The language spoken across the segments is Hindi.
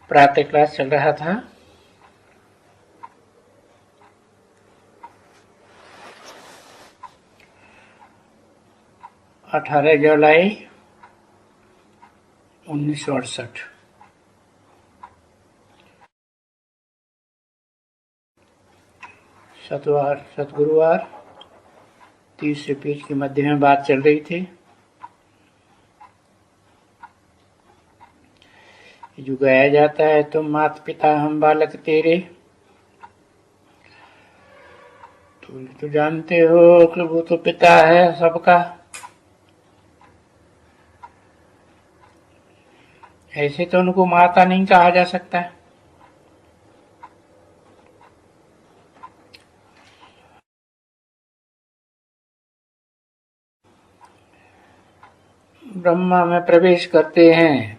प्रातः क्लास चल रहा था। अठारह जुलाई 1968 सतगुरुवार तीसरे पेज के मध्य में बात चल रही थी। जो गाया जाता है, तुम माता पिता हम बालक तेरे, तो जानते हो कि वो तो पिता है सबका। ऐसे तो उनको माता नहीं कहा जा सकता। ब्रह्मा में प्रवेश करते हैं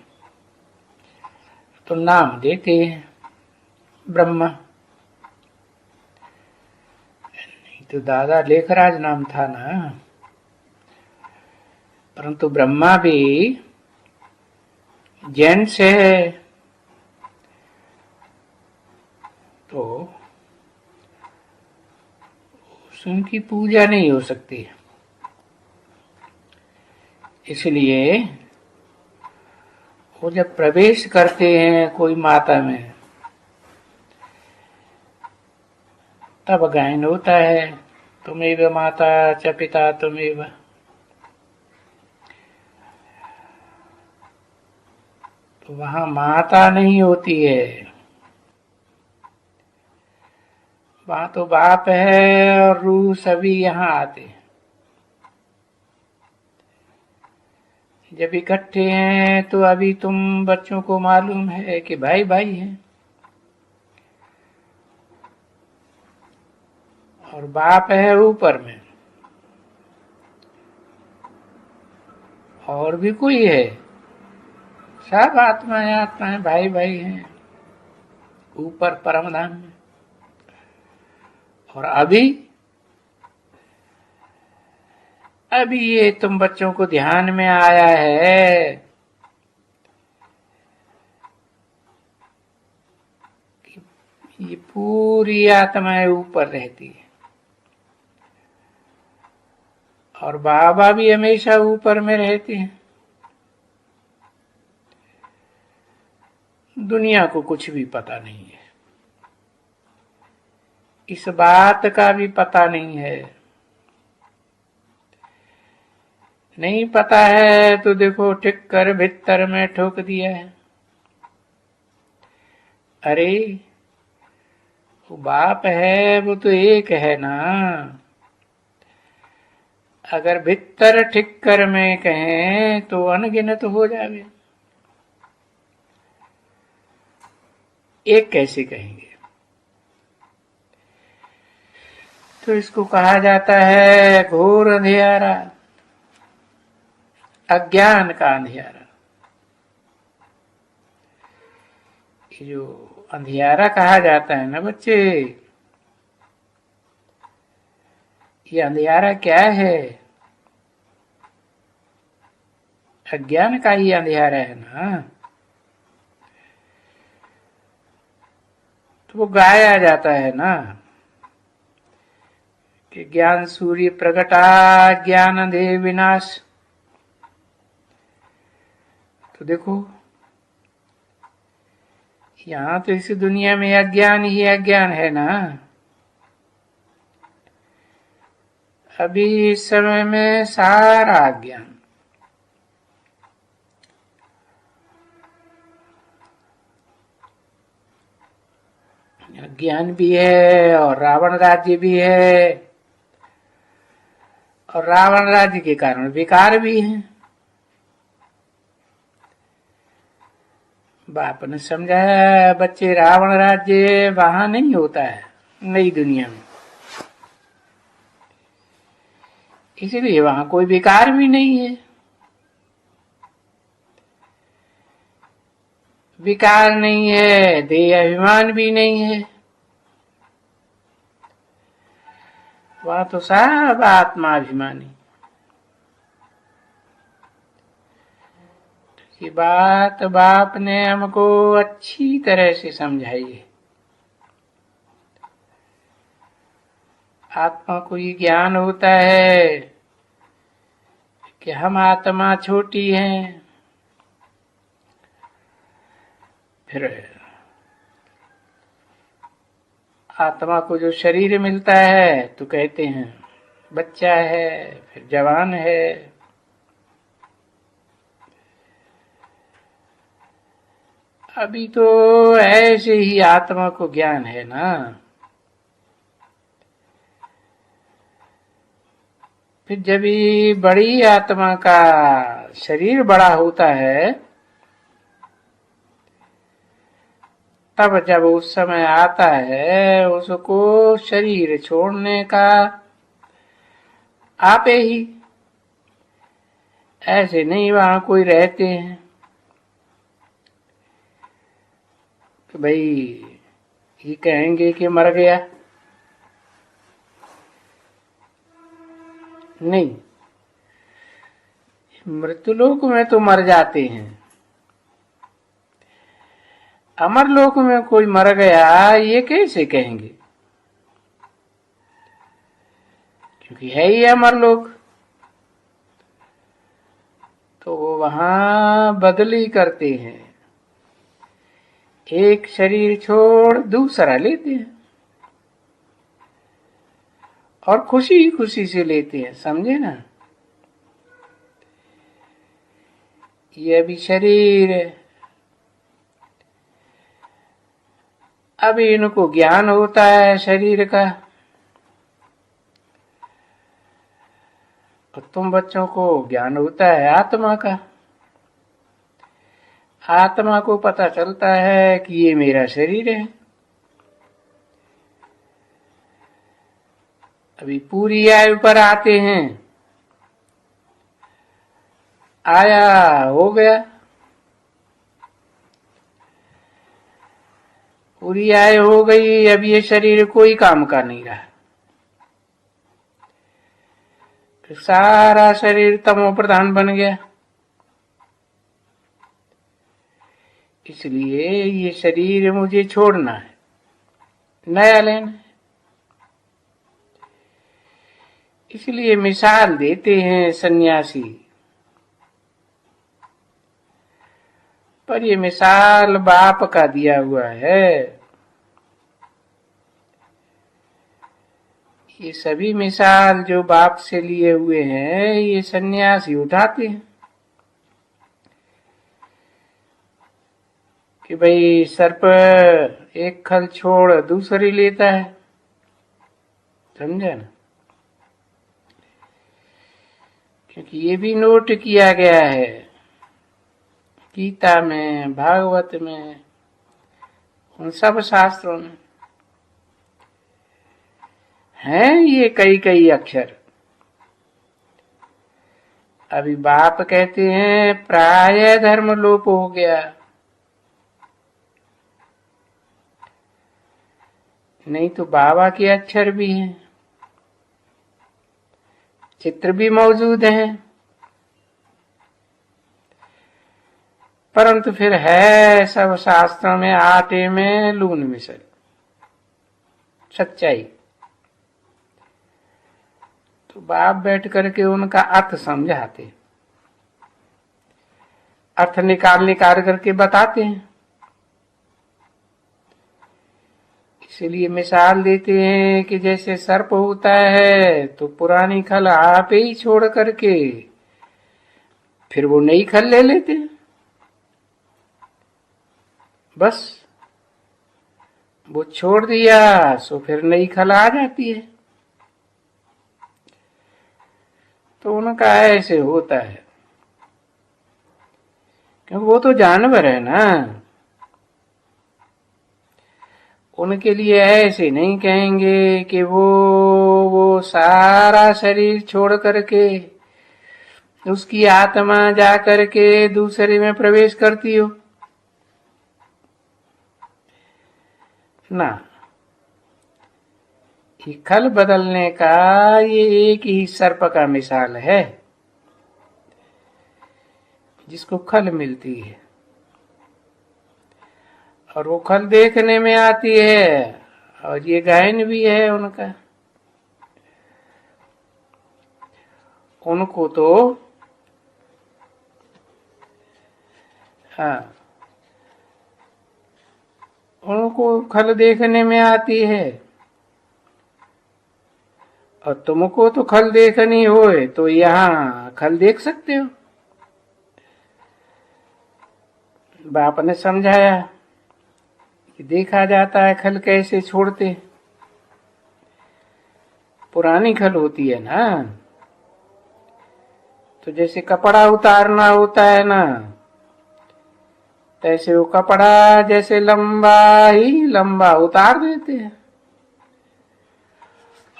तो नाम देते हैं ब्रह्मा। नहीं तो दादा लेखराज नाम था ना। परंतु ब्रह्मा भी जेंट्स है, तो उनकी पूजा नहीं हो सकती। इसलिए वो जब प्रवेश करते हैं कोई माता में, तब गायन होता है, तुमेव माता च पिता तुमेव। तो वहां माता नहीं होती है, वहां तो बाप है और रूह सभी यहाँ आते हैं। जब इकट्ठे हैं तो अभी तुम बच्चों को मालूम है कि भाई भाई हैं, और बाप है ऊपर में, और भी कोई है, सब आत्माएं आत्माएं भाई भाई हैं ऊपर परम धाम में। और अभी ये तुम बच्चों को ध्यान में आया है कि ये पूरी आत्माएं ऊपर रहती है, और बाबा भी हमेशा ऊपर में रहते हैं। दुनिया को कुछ भी पता नहीं है, इस बात का भी पता नहीं है। नहीं पता है तो देखो टिक कर भीतर में ठोक दिया है। अरे वो बाप है, वो तो एक है ना। अगर भीतर ठिक्कर में कहें तो अनगिनत हो जावे, एक कैसे कहेंगे। तो इसको कहा जाता है घोर अंधियारा, अज्ञान का अंधियारा। ये जो अंधियारा कहा जाता है ना बच्चे, ये अंधियारा क्या है? अज्ञान का ही अंधियारा है ना। तो वो गाया जाता है ना कि ज्ञान सूर्य प्रगटा ज्ञान अंधे विनाश। तो देखो यहां तो इस दुनिया में अज्ञान ही अज्ञान है ना। अभी इस समय में सारा अज्ञान, ज्ञान भी है और रावण राज्य भी है, और रावण राज्य के कारण विकार भी है। बाप ने समझाया बच्चे, रावण राज्य वहां नहीं होता है, नई दुनिया में। इसलिए वहां कोई विकार भी नहीं है, विकार नहीं है, देह अभिमान भी नहीं है। वहां तो सब आत्मा अभिमानी। ये बात बाप ने हमको अच्छी तरह से समझाई है। आत्मा को ये ज्ञान होता है कि हम आत्मा छोटी हैं। फिर आत्मा को जो शरीर मिलता है तो कहते हैं बच्चा है, फिर जवान है। अभी तो ऐसे ही आत्मा को ज्ञान है ना। फिर जब ये बड़ी आत्मा का शरीर बड़ा होता है, तब जब उस समय आता है उसको शरीर छोड़ने का आपे ही, ऐसे नहीं वहां कोई रहते हैं कि भाई ये कहेंगे कि मर गया। नहीं, मृत्युलोक में तो मर जाते हैं, अमरलोक में कोई मर गया ये कैसे कहेंगे? क्योंकि है ही अमरलोक। तो वहां बदली करते हैं, एक शरीर छोड़ दूसरा लेते हैं और खुशी खुशी से लेते हैं, समझे ना। ये भी शरीर है, अभी इनको ज्ञान होता है शरीर का। और तुम बच्चों को ज्ञान होता है आत्मा का। आत्मा को पता चलता है कि ये मेरा शरीर है। अभी पूरी आयु पर आते हैं, आया हो गया, पूरी आयु हो गई, अब ये शरीर कोई काम का नहीं रहा। सारा शरीर तमो प्रधान बन गया। इसलिए ये शरीर मुझे छोड़ना है, नया लेना है। इसलिए मिसाल देते हैं सन्यासी, पर ये मिसाल बाप का दिया हुआ है। ये सभी मिसाल जो बाप से लिए हुए हैं ये सन्यासी उठाते हैं कि भाई सर्प एक खल छोड़ दूसरी लेता है, समझे ना। क्योंकि ये भी नोट किया गया है गीता में, भागवत में, उन सब शास्त्रों में हैं ये कई कई अक्षर। अभी बाप कहते हैं प्राय धर्म लोप हो गया। नहीं तो बाबा के अक्षर भी हैं, चित्र भी मौजूद हैं, परंतु फिर है सब शास्त्रों में आटे में लून मिसल, सच्चाई। तो बाप बैठ करके उनका अर्थ समझाते, अर्थ निकाल करके बताते हैं। इसलिए मिसाल देते हैं कि जैसे सर्प होता है तो पुरानी खल आप ही छोड़ करके फिर वो नई खल ले लेते हैं, बस वो छोड़ दिया सो फिर नई खल आ जाती है। तो उनका ऐसे होता है, क्योंकि वो तो जानवर है ना। उनके लिए ऐसे नहीं कहेंगे कि वो सारा शरीर छोड़ करके उसकी आत्मा जा करके दूसरे में प्रवेश करती हो ना। खल बदलने का ये एक ही सर्प का मिसाल है। जिसको खल मिलती है, और वो खल देखने में आती है, और ये गायन भी है उनका। उनको तो हाँ, उनको खल देखने में आती है, और तुमको तो खल देखनी होए तो यहाँ खल देख सकते हो। बाप ने समझाया कि देखा जाता है खल कैसे छोड़ते। पुरानी खल होती है ना, तो जैसे कपड़ा उतारना होता है ना, तैसे वो कपड़ा जैसे लंबा ही लंबा उतार देते हैं,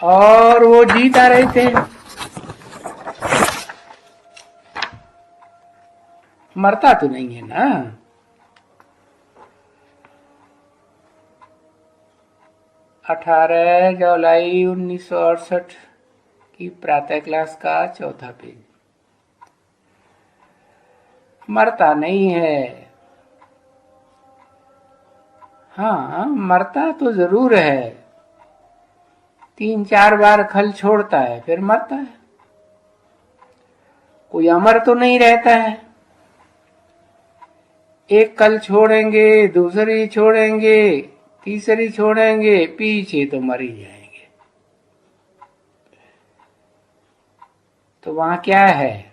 और वो जीता रहते हैं, मरता तो नहीं है ना। 18 जुलाई 1968 की प्रातः क्लास का चौथा पेज। मरता नहीं है। हाँ, मरता तो जरूर है। 3-4 बार खल छोड़ता है फिर मरता है। कोई अमर तो नहीं रहता है। एक कल छोड़ेंगे, दूसरी छोड़ेंगे, तीसरी छोड़ेंगे, पीछे तो मर ही जाएंगे। तो वहां क्या है?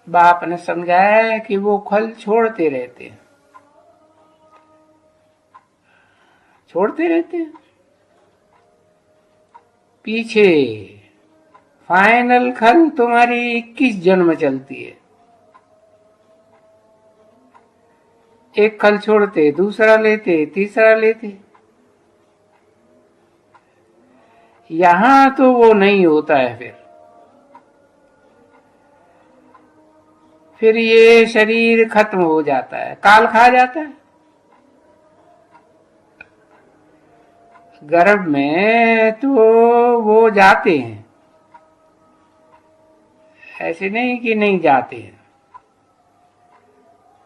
बाप ने समझाया कि वो खल छोड़ते रहते हैं, छोड़ते रहते हैं। पीछे फाइनल खल तुम्हारी 21 जन्म चलती है। एक खल छोड़ते, दूसरा लेते, तीसरा लेते। यहां तो वो नहीं होता है। फिर ये शरीर खत्म हो जाता है, काल खा जाता है। गर्भ में तो वो जाते हैं, ऐसे नहीं कि नहीं जाते हैं,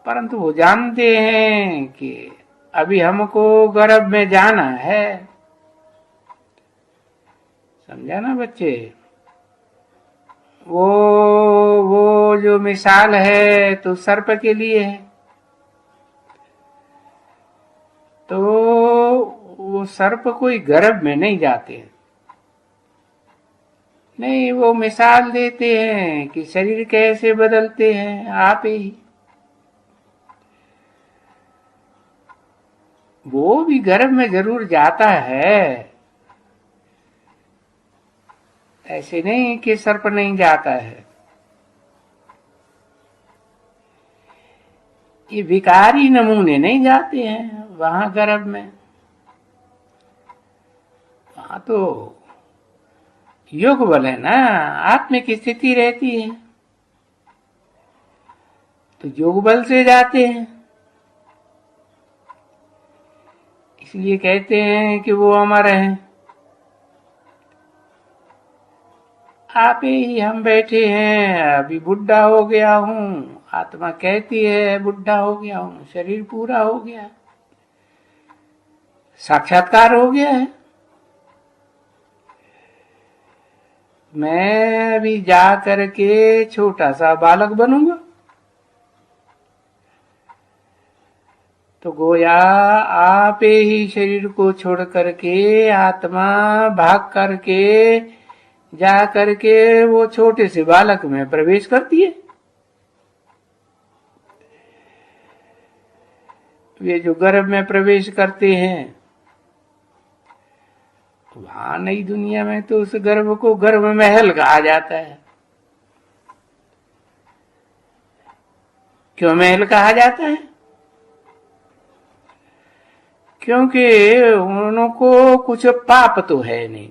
परंतु वो जानते हैं कि अभी हमको गर्भ में जाना है। समझा ना बच्चे? वो जो मिसाल है तो सर्प के लिए है, तो वो सर्प कोई गर्भ में नहीं जाते। नहीं, वो मिसाल देते हैं कि शरीर कैसे बदलते हैं आप ही। वो भी गर्भ में जरूर जाता है, ऐसे नहीं कि सर्प नहीं जाता है। ये विकारी नमूने नहीं जाते हैं वहां गर्भ में। वहां तो योग बल है ना, आत्मिक स्थिति रहती है, तो योग बल से जाते हैं। इसलिए कहते हैं कि वो अमर हैं। आप ही हम बैठे हैं, अभी बुढ़ा हो गया हूं, आत्मा कहती है बुढ़ा हो गया हूं, शरीर पूरा हो गया, साक्षात्कार हो गया है। मैं अभी जा करके छोटा सा बालक बनूंगा, तो गोया आप ही शरीर को छोड़ करके आत्मा भाग करके जा करके वो छोटे से बालक में प्रवेश करती है। वे जो गर्भ में प्रवेश करते हैं, वहां नई दुनिया में तो उस गर्भ को गर्भ महल कहा जाता है। क्यों महल कहा जाता है? क्योंकि उनको कुछ पाप तो है नहीं,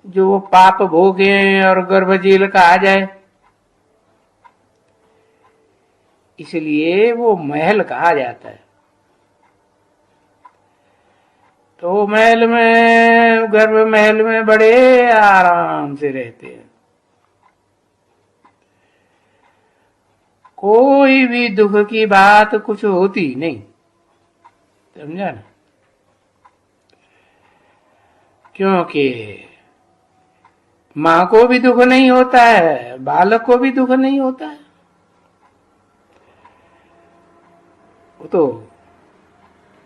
जो वो पाप भोगे और गर्भ जेल कहा जाए, इसलिए वो महल कहा जाता है। तो महल में, गर्भ महल में बड़े आराम से रहते हैं। कोई भी दुख की बात कुछ होती नहीं, समझा ना। क्योंकि माँ को भी दुख नहीं होता है, बालक को भी दुख नहीं होता है, वो तो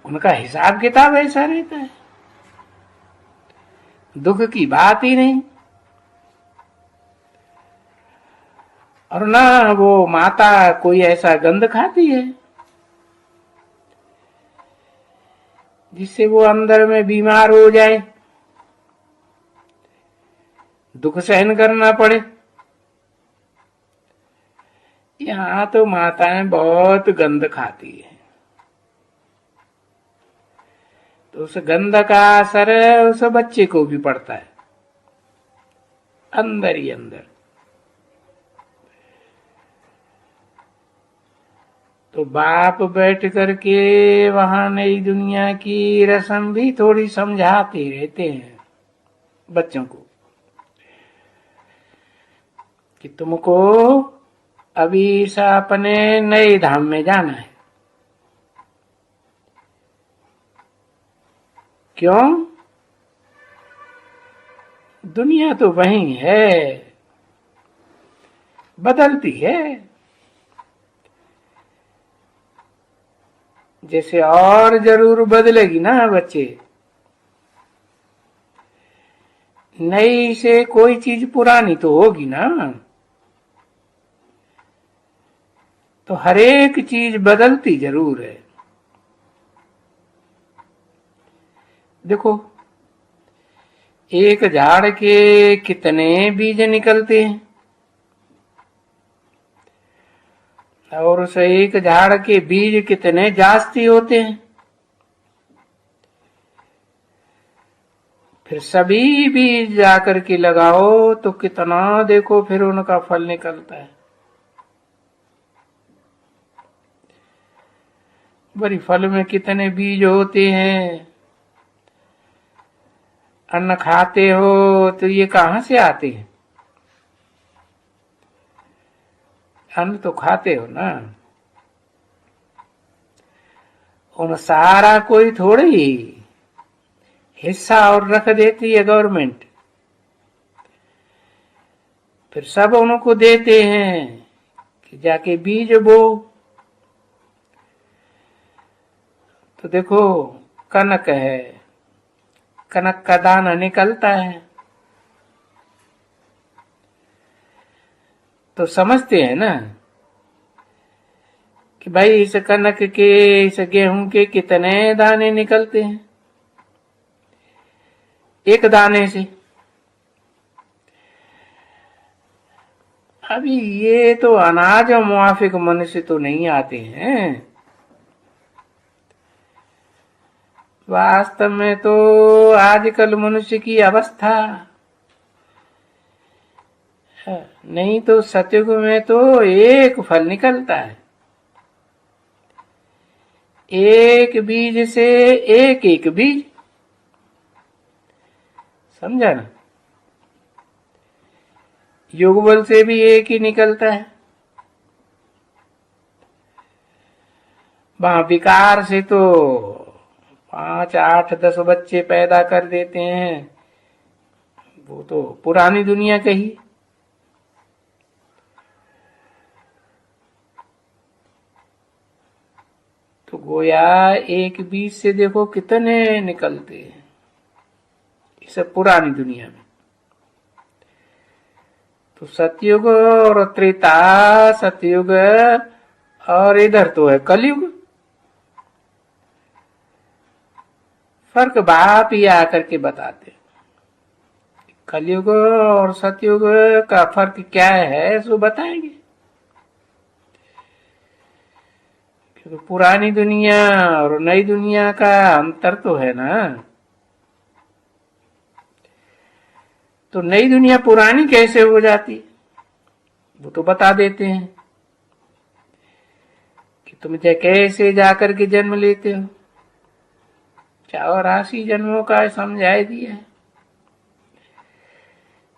उनका हिसाब किताब ऐसा रहता है, दुख की बात ही नहीं। और ना वो माता कोई ऐसा गंध खाती है जिससे वो अंदर में बीमार हो जाए, दुख सहन करना पड़े। यहाँ तो माताएं बहुत गंध खाती है, तो उस गंध का असर उस बच्चे को भी पड़ता है अंदर ही अंदर। तो बाप बैठ करके वहां नई दुनिया की रस्म भी थोड़ी समझाते रहते हैं बच्चों को कि तुमको अभी से अपने नए धाम में जाना है। क्यों? दुनिया तो वही है, बदलती है। जैसे और जरूर बदलेगी ना बच्चे, नई से कोई चीज पुरानी तो होगी ना, तो हर एक चीज बदलती जरूर है। देखो, एक झाड़ के कितने बीज निकलते हैं, और उस एक झाड़ के बीज कितने जास्ती होते हैं। फिर सभी बीज जाकर के लगाओ तो कितना देखो फिर उनका फल निकलता है। बड़ी फल में कितने बीज होते हैं। अन्न खाते हो तो ये कहां से आते हैं? अन्न तो खाते हो ना, उन सारा कोई थोड़े ही हिस्सा और रख देती है गवर्नमेंट, फिर सब उनको देते हैं कि जाके बीज बो। तो देखो, कनक है, कनक का दाना निकलता है तो समझते हैं ना कि भाई इस कनक के, इस गेहूं के कितने दाने निकलते हैं एक दाने से। अभी ये तो अनाज और मुआफिक मनुष्य तो नहीं आते हैं। वास्तव में तो आजकल मनुष्य की अवस्था, नहीं तो सतयुग में तो एक फल निकलता है, एक बीज से एक एक बीज, समझा ना। युगबल से भी एक ही निकलता है, वहां विकार से तो 5, 8, 10 बच्चे पैदा कर देते हैं। वो तो पुरानी दुनिया कही। तो गोया एक बीज से देखो कितने निकलते हैं इस पुरानी दुनिया में। तो सतयुग और त्रेता, सतयुग और इधर तो है कलयुग। फर्क बाप ही आकर के बताते। कलयुग और सतयुग का फर्क क्या है सो बताएंगे। क्योंकि पुरानी दुनिया और नई दुनिया का अंतर तो है ना। तो नई दुनिया पुरानी कैसे हो जाती, वो तो बता देते हैं कि तुम कैसे जाकर के जन्म लेते हो। 84 जन्मों का समझाई दिया है।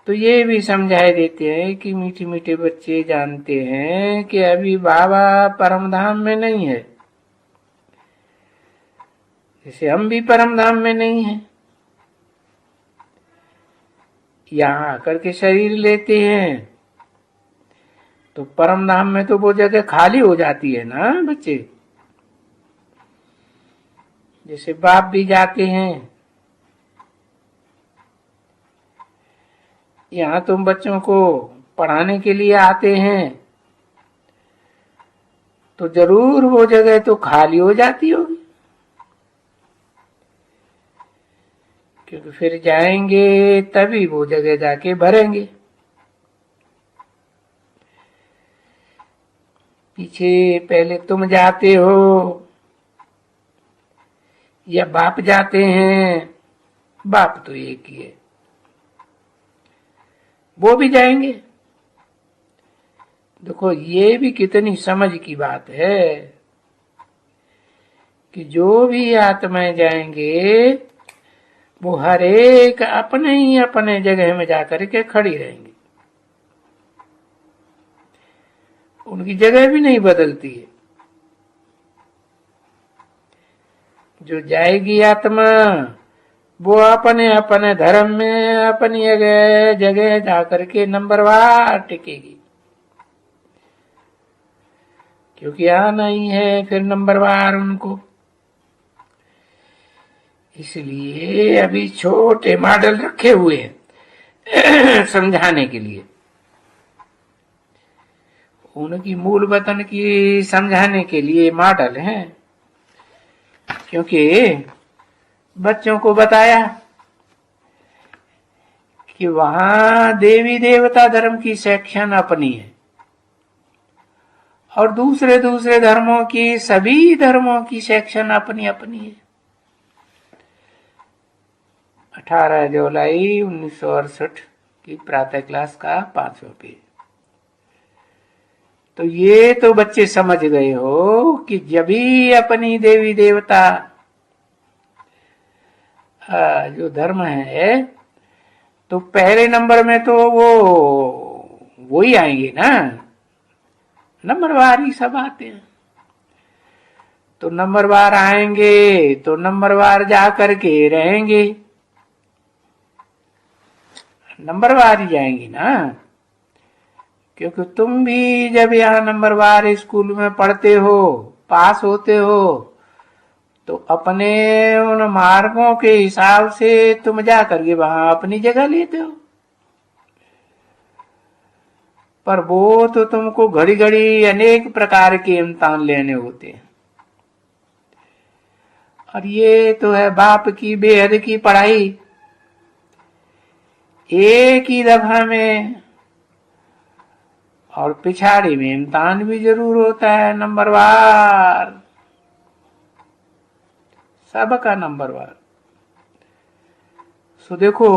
तो ये भी समझाए देते हैं कि मीठे मीठे बच्चे जानते हैं कि अभी बाबा परम धाम में नहीं है, जैसे हम भी परम धाम में नहीं है। यहाँ आकर के शरीर लेते हैं तो परम धाम में तो वो जगह खाली हो जाती है ना बच्चे। जैसे बाप भी जाते हैं, यहाँ तुम बच्चों को पढ़ाने के लिए आते हैं तो जरूर वो जगह तो खाली हो जाती होगी, क्योंकि फिर जाएंगे तभी वो जगह जाके भरेंगे। पीछे पहले तुम जाते हो या बाप जाते हैं, बाप तो एक ही है, वो भी जाएंगे। देखो ये भी कितनी समझ की बात है कि जो भी आत्माएं जाएंगे वो हर एक अपने ही अपने जगह में जाकर के खड़ी रहेंगी, उनकी जगह भी नहीं बदलती है। जो जाएगी आत्मा वो अपने अपने धर्म में अपनी जगह जगह जाकर के नंबरवार टिकेगी, क्योंकि आना ही है फिर नंबरवार उनको। इसलिए अभी छोटे मॉडल रखे हुए हैं समझाने के लिए, उनकी मूल वतन की समझाने के लिए मॉडल हैं। क्योंकि बच्चों को बताया कि वहां देवी देवता धर्म की सेक्शन अपनी है और दूसरे दूसरे धर्मों की सभी धर्मों की सेक्शन अपनी अपनी है। 18 जुलाई 1968 की प्रातः क्लास का 5वां पेज। तो ये तो बच्चे समझ गए हो कि जब भी अपनी देवी देवता जो धर्म है तो पहले नंबर में तो वो ही आएंगे ना, नंबरवार ही सब आते हैं। तो नंबरवार आएंगे तो नंबरवार जा करके रहेंगे, नंबरवार ही जाएंगी ना। क्योंकि तुम भी जब यहाँ नंबरवार स्कूल में पढ़ते हो, पास होते हो, तो अपने उन मार्गों के हिसाब से तुम जा करके वहां अपनी जगह लेते हो। पर वो तो तुमको घड़ी घड़ी अनेक प्रकार के इम्तिहान लेने होते हैं, और ये तो है बाप की बेहद की पढ़ाई, एक ही दफा में। और पिछाड़ी में इम्तिहान भी जरूर होता है नंबरवार, सबका नंबरवार। सो देखो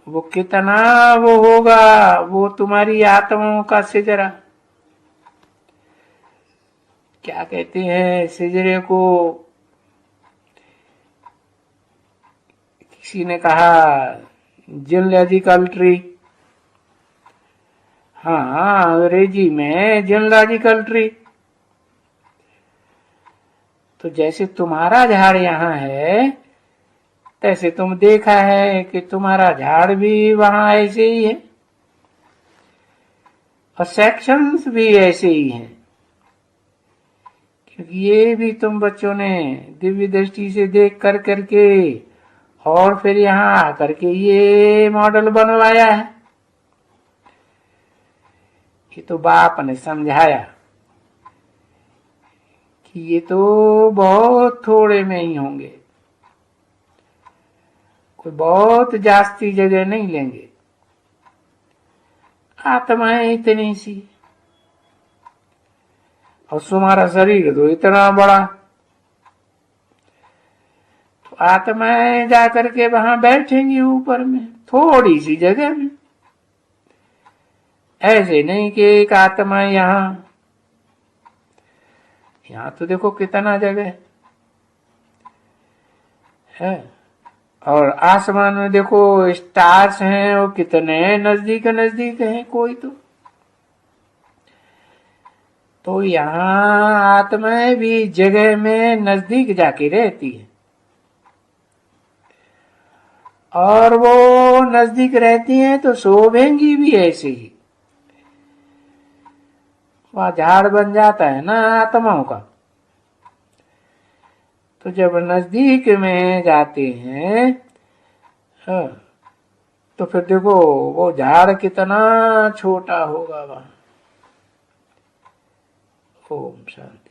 वो कितना वो होगा, वो तुम्हारी आत्माओं का सिजरा। क्या कहते हैं सिजरे को, किसी ने कहा जियोलॉजिकल ट्री। हाँ अंग्रेजी में जियोलॉजिकल ट्री। तो जैसे तुम्हारा झाड़ यहाँ है, तैसे तुम देखा है कि तुम्हारा झाड़ भी वहां ऐसे ही है और सेक्शंस भी ऐसे ही हैं। क्योंकि ये भी तुम बच्चों ने दिव्य दृष्टि से देख कर करके और फिर यहाँ आकर के ये मॉडल बनवाया है। ये तो बाप ने समझाया कि ये तो बहुत थोड़े में ही होंगे, कोई बहुत जास्ती जगह नहीं लेंगे, आत्माएं इतनी सी, और तुम्हारा शरीर तो इतना बड़ा। तो आत्माएं जाकर के वहां बैठेंगी ऊपर में थोड़ी सी जगह में। ऐसे नहीं कि एक आत्मा यहाँ तो देखो कितना जगह है। और आसमान में देखो स्टार्स हैं, वो कितने नजदीक नजदीक हैं कोई तो यहाँ आत्माएं भी जगह में नजदीक जाके रहती है, और वो नजदीक रहती हैं तो शोभेंगी भी ऐसे ही। वह झाड़ बन जाता है ना आत्माओं का। तो जब नजदीक में जाते हैं, हाँ, तो फिर देखो वो झाड़ कितना छोटा होगा वहां। ओम शांति।